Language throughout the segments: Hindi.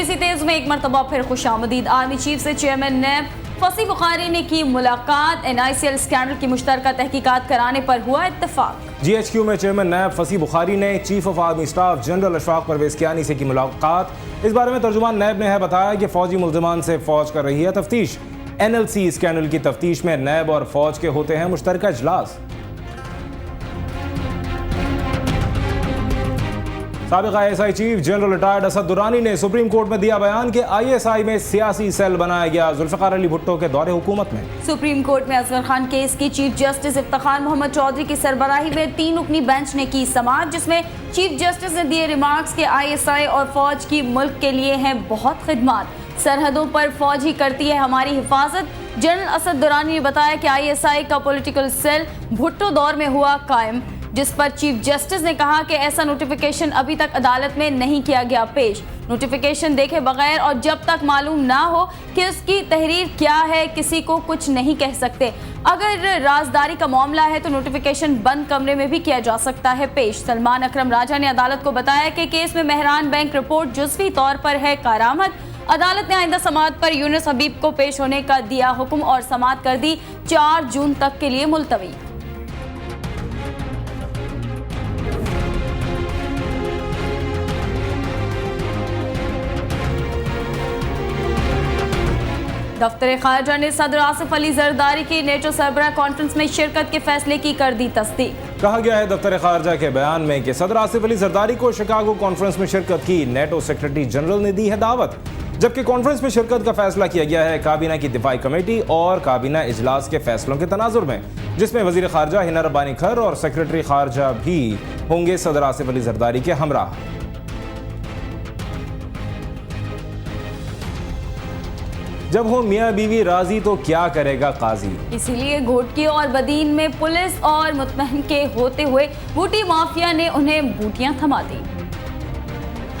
देसी तेज में एक मरतबा फिर खुशामदीद। आर्मी चीफ से चेयरमैन नैब फसी बुखारी ने की मुलाकात। NICL स्कैंडल की मुश्तरका तहकीकात कराने पर हुआ इत्तफाक। GHQ में चेयरमैन नैब फसी बुखारी ने chief of army staff general Ashfaq Parvez Kayani से की मुलाकात। इस बारे में तर्जुमान नैब ने बताया कि फौजी मुल्जिमान से फौज कर रही है तफ्तीश। NLC स्कैंडल की तफ्तीश में नैब और फौज के होते हैं मुश्तरका इजलास। साबिक़ ISI chief general retired Asad Durrani ने सुप्रीम कोर्ट में दिया बयान कि ISI में सियासी सेल बनाया गया जुल्फ़िकार अली भुट्टो के दौरे हुकूमत में। सुप्रीम कोर्ट में असगर खान केस की चीफ जस्टिस इफ्तिखार मोहम्मद चौधरी की सरबराही में 3 रुकनी बेंच ने की समाअत, जिसमें चीफ जस्टिस ने दिए रिमार्क्स कि ISI और फौज की मुल्क के लिए हैं बहुत खिदमात, सरहदों पर फौज ही करती है हमारी हिफाजत। जनरल असद दुरानी ने बताया कि ISI का पॉलिटिकल सेल भुट्टो दौर में हुआ कायम, जिस पर चीफ जस्टिस ने कहा कि ऐसा नोटिफिकेशन अभी तक अदालत में नहीं किया गया पेश। नोटिफिकेशन देखे बगैर और जब तक मालूम ना हो कि उसकी तहरीर क्या है, किसी को कुछ नहीं कह सकते। अगर राजदारी का मामला है तो नोटिफिकेशन बंद कमरे में भी किया जा सकता है पेश। सलमान अकरम राजा ने अदालत को बताया कि केस में मेहरान बैंक रिपोर्ट जुज़वी तौर पर है कारामद। अदालत ने आइंदा समाअत पर यूनुस हबीब को पेश होने का दिया हुक्म और समाअत कर दी 4 जून तक के लिए मुलतवी। दफ्तर खारजा ने सदर आसिफ अली जरदारी की नेटो सरबराह कॉन्फ्रेंस में शिरकत के फैसले की कर दी तस्दीक। कहा गया है दफ्तर खारजा के बयान में कि सदर आसिफ अली जरदारी को शिकागो कॉन्फ्रेंस में शिरकत की नेटो सेक्रेटरी जनरल ने दी है दावत, जबकि कॉन्फ्रेंस में शिरकत का फैसला किया गया है काबीना की दिफाई कमेटी और काबीना इजलास के फैसलों के तनाजुर में, जिसमें वजीर खारजा हिना रब्बानी खर और सेक्रेटरी खारजा भी होंगे सदर आसिफ अली जरदारी के हमराह। जब हो मियाँ बीवी राजी तो क्या करेगा काजी। इसीलिए घोटकी और बदीन में पुलिस और मुतमहन के होते हुए बूटी माफिया ने उन्हें बूटियां थमा दी।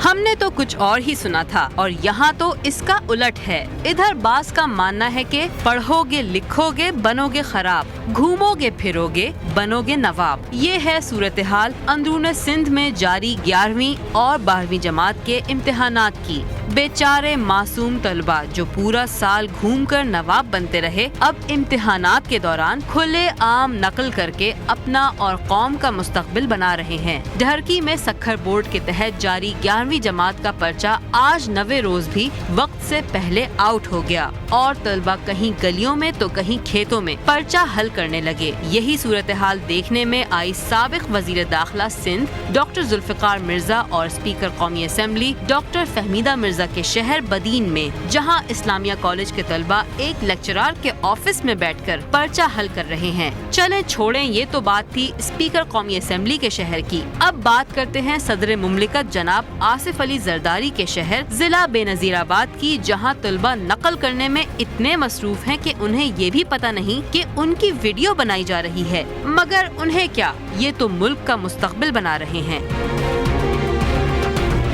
हमने तो कुछ और ही सुना था और यहाँ तो इसका उलट है। इधर बास का मानना है कि पढ़ोगे लिखोगे बनोगे खराब, घूमोगे फिरोगे बनोगे नवाब। ये है सूरत हाल अंदरूने सिंध में जारी 11वीं और 12वीं जमात के इम्तिहानात की। बेचारे मासूम तलबा जो पूरा साल घूमकर नवाब बनते रहे, अब इम्तिहानात के दौरान खुले आम नकल करके अपना और कौम का मुस्तकबिल बना रहे हैं। ढरकी में सखर बोर्ड के तहत जारी 11वीं जमात का पर्चा आज 9वें रोज भी वक्त से पहले आउट हो गया और तलबा कहीं गलियों में तो कहीं खेतों में पर्चा हल करने लगे। यही सूरत हाल देखने में आई साबिक वजीर दाखिला सिंध डॉक्टर जुल्फिकार मिर्जा और स्पीकर कौमी असेंबली डॉक्टर फहमीदा मिर्जा के शहर बदीन में, जहां इस्लामिया कॉलेज के तलबा एक लेक्चरार के ऑफिस में बैठकर पर्चा हल कर रहे हैं। चलें छोड़ें, ये तो बात थी स्पीकर कौमी असेंबली के शहर की। अब बात करते हैं सदर मुमलिकत जनाब आसिफ अली जरदारी के शहर जिला बेनजीराबाद की, जहां तलबा नकल करने में इतने मसरूफ हैं कि उन्हें ये भी पता नहीं कि उनकी वीडियो बनाई जा रही है। मगर उन्हें क्या, ये तो मुल्क का मुस्तकबिल बना रहे हैं।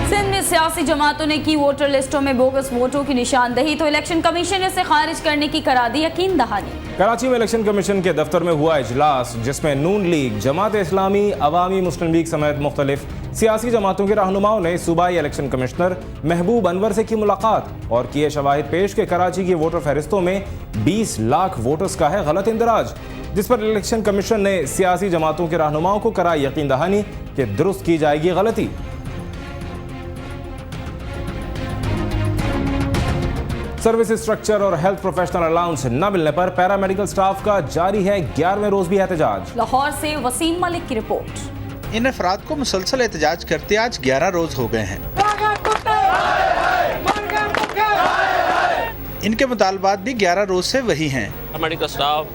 सिंध में सियासी जमातों ने की वोटर लिस्टों में बोगस वोटों की निशानदही, तो इलेक्शन कमीशन ने इसे खारिज करने की करा दी यकीन दहानी। कराची में इलेक्शन कमीशन के दफ्तर में हुआ इजलास, जिसमें नून लीग, जमात इस्लामी, अवामी मुस्लिम लीग समेत मुख्तलिफ सियासी जमातों के रहनुमाओं ने सूबाई इलेक्शन कमिश्नर महबूब अनवर से की मुलाकात और किए शवाहिद पेश के कराची की वोटर फहरिस्तों में 20 लाख वोटर्स का है गलत इंदराज, जिस पर इलेक्शन कमीशन ने सियासी जमातों के रहनुमाओं को कराई यकीन दहानी कि दुरुस्त की जाएगी गलती। सर्विस स्ट्रक्चर और हेल्थ प्रोफेशनल अलाउंस न मिलने पर पैरामेडिकल स्टाफ का जारी है 11वें रोज भी एहतजाज। लाहौर से वसीम मलिक की रिपोर्ट। इन अफराद को मुसलसल एहतजाज करते आज 11 रोज हो गए हैं। इनके मुतालबात भी 11 रोज से वही हैं। मेडिकल स्टाफ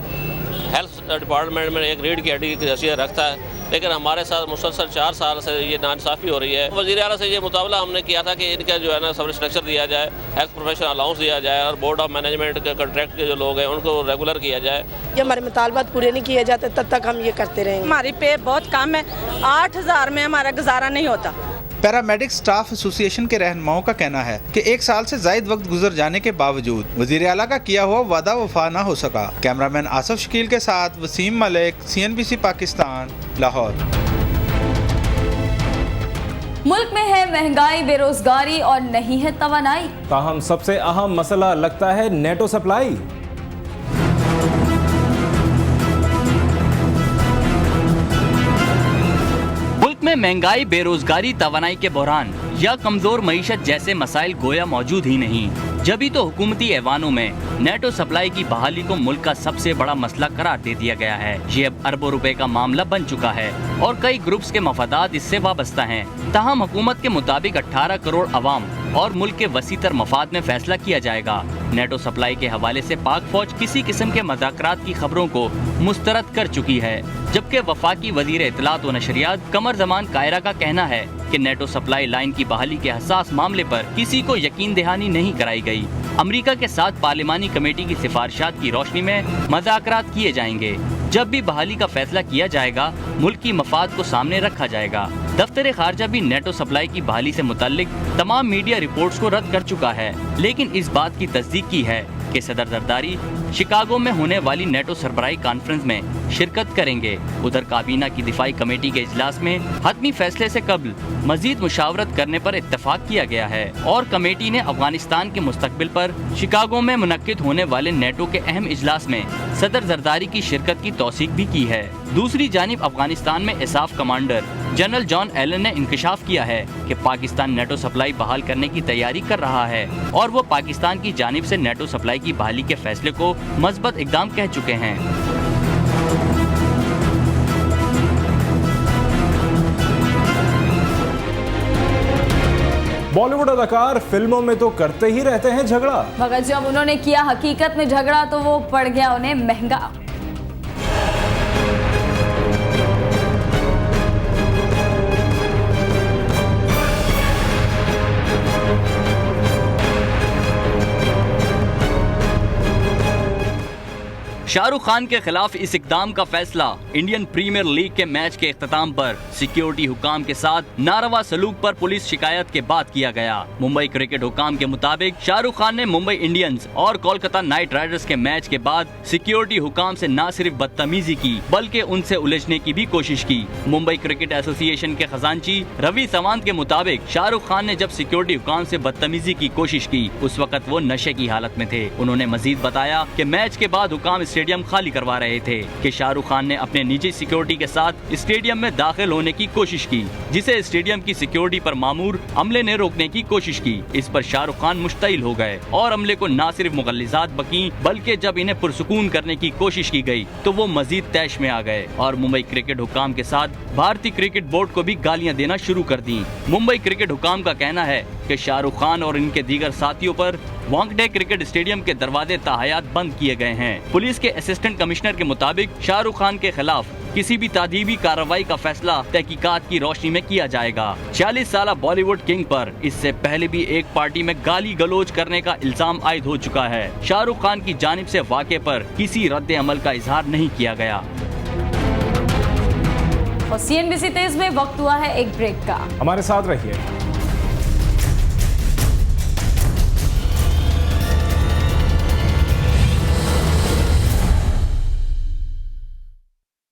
हेल्थ डिपार्टमेंट में एक रीढ़ की हड्डी की हैसियत रखता है, लेकिन हमारे साथ मुसलसल 4 साल से ये नाइंसाफ़ी हो रही है। वज़ीर आला से ये मुतावला हमने किया था कि इनका जो है ना सब स्ट्रक्चर दिया जाए, हेल्थ प्रोफेशनल अलाउंस दिया जाए और बोर्ड ऑफ मैनेजमेंट के कॉन्ट्रैक्ट के जो लोग हैं उनको रेगुलर किया जाए। ये हमारे मुतालबात पूरे नहीं किए जाते तब तक हम ये करते रहेंगे। हमारी पे बहुत कम है, 8000 में हमारा गुजारा नहीं होता। पैरामेडिक स्टाफ एसोसिएशन के रहनुमाओं का कहना है कि 1 साल से जायद वक्त गुजर जाने के बावजूद वज़ीर आला का किया हुआ वादा वफा न हो सका। कैमरामैन आसिफ शकील के साथ वसीम मलिक, CNBC पाकिस्तान, लाहौर। मुल्क में है महंगाई, बेरोजगारी और नहीं है तवानाई। ताहम सबसे अहम मसला लगता है नेटो सप्लाई। मुल्क में महंगाई, बेरोजगारी, तवानाई के बहरान या कमजोर मईशत जैसे मसाइल गोया मौजूद ही नहीं। जभी तो हुकूमती ऐवानों में नेटो सप्लाई की बहाली को मुल्क का सबसे बड़ा मसला करार दे दिया गया है। ये अब अरबों रुपए का मामला बन चुका है और कई ग्रुप्स के मफादात इससे वाबस्ता हैं। ताहम हुकूमत के मुताबिक 18 करोड़ अवाम और मुल्क के वसीतर मफाद में फैसला किया जाएगा। नेटो सप्लाई के हवाले से पाक फौज किसी किस्म के मज़ाकरात की खबरों को मुस्तरद कर चुकी है, जबकि वफाकी वजीर इत्तलात व नशरियात कमर जमान कायरा का कहना है कि नेटो सप्लाई लाइन की बहाली के हसास मामले पर किसी को यकीन दहानी नहीं कराई गई। अमेरिका के साथ पार्लिमानी कमेटी की सिफारिशात की रोशनी में मज़ाकरात किए जाएंगे। जब भी बहाली का फैसला किया जाएगा, मुल्क की मफाद को सामने रखा जाएगा। दफ्तर खारजा भी नेटो सप्लाई की बहाली से मुताल्लिक तमाम मीडिया रिपोर्ट्स को रद्द कर चुका है, लेकिन इस बात की तस्दीक की है कि सदर जरदारी शिकागो में होने वाली नेटो सरबराही कॉन्फ्रेंस में शिरकत करेंगे। उधर काबीना की दिफाई कमेटी के इजलास में हतमी फैसले से कबल मजीद मुशावरत करने पर इत्तफाक किया गया है और कमेटी ने अफगानिस्तान के मुस्तकबिल पर शिकागो में मुनक्किद होने वाले नेटो के अहम इजलास में सदर जरदारी की शिरकत की तौसीक भी की है। दूसरी जानिब अफगानिस्तान में एसाफ कमांडर जनरल जॉन एलन ने इंकशाफ किया है कि पाकिस्तान नेटो सप्लाई बहाल करने की तैयारी कर रहा है और वो पाकिस्तान की जानिब से नेटो सप्लाई की बहाली के फैसले को मजबूत इकदाम कह चुके हैं। बॉलीवुड अदाकार फिल्मों में तो करते ही रहते हैं झगड़ा, मगर जब उन्होंने किया हकीकत में झगड़ा तो वो पड़ गया उन्हें महंगा। शाहरुख खान के खिलाफ इस इकदाम का फैसला इंडियन प्रीमियर लीग के मैच के इख्तिताम पर सिक्योरिटी हुकाम के साथ नारवा सलूक पर पुलिस शिकायत के बाद किया गया। मुंबई क्रिकेट हुकाम के मुताबिक शाहरुख खान ने मुंबई इंडियंस और कोलकाता नाइट राइडर्स के मैच के बाद सिक्योरिटी हुकाम से न सिर्फ बदतमीजी की बल्कि उनसे उलझने की भी कोशिश की। मुंबई क्रिकेट एसोसिएशन के खजांची रवि सावंत के मुताबिक शाहरुख खान ने जब सिक्योरिटी हुकाम से बदतमीजी की कोशिश की उस वक्त वो नशे की हालत में थे। उन्होंने मजीद बताया कि मैच के बाद हुकाम स्टेडियम खाली करवा रहे थे कि शाहरुख खान ने अपने निजी सिक्योरिटी के साथ स्टेडियम में दाखिल होने की कोशिश की, जिसे स्टेडियम की सिक्योरिटी पर मामूर अमले ने रोकने की कोशिश की। इस पर शाहरुख खान मुश्तइल हो गए और अमले को न सिर्फ मुगल्लिजात बकी बल्कि जब इन्हें पुरसुकून करने की कोशिश की गई तो वो मजीद तैश में आ गए और मुंबई क्रिकेट हुकाम के साथ भारतीय क्रिकेट बोर्ड को भी गालियां देना शुरू कर दी। मुंबई क्रिकेट हुकाम का कहना है कि शाहरुख खान और इनके दीगर साथियों पर वांगडे क्रिकेट स्टेडियम के दरवाजे ताहयात बंद किए गए हैं। पुलिस के असिस्टेंट कमिश्नर के मुताबिक शाहरुख खान के खिलाफ किसी भी तादीबी कार्रवाई का फैसला तहकीकात की रोशनी में किया जाएगा। 40 साल बॉलीवुड किंग पर इससे पहले भी एक पार्टी में गाली गलोच करने का इल्जाम आयद हो चुका है। शाहरुख खान की जानिब से वाक़े पर किसी रद्द अमल का इजहार नहीं किया गया। और CNBC तेज में वक्त हुआ है एक ब्रेक का। हमारे साथ रहिए।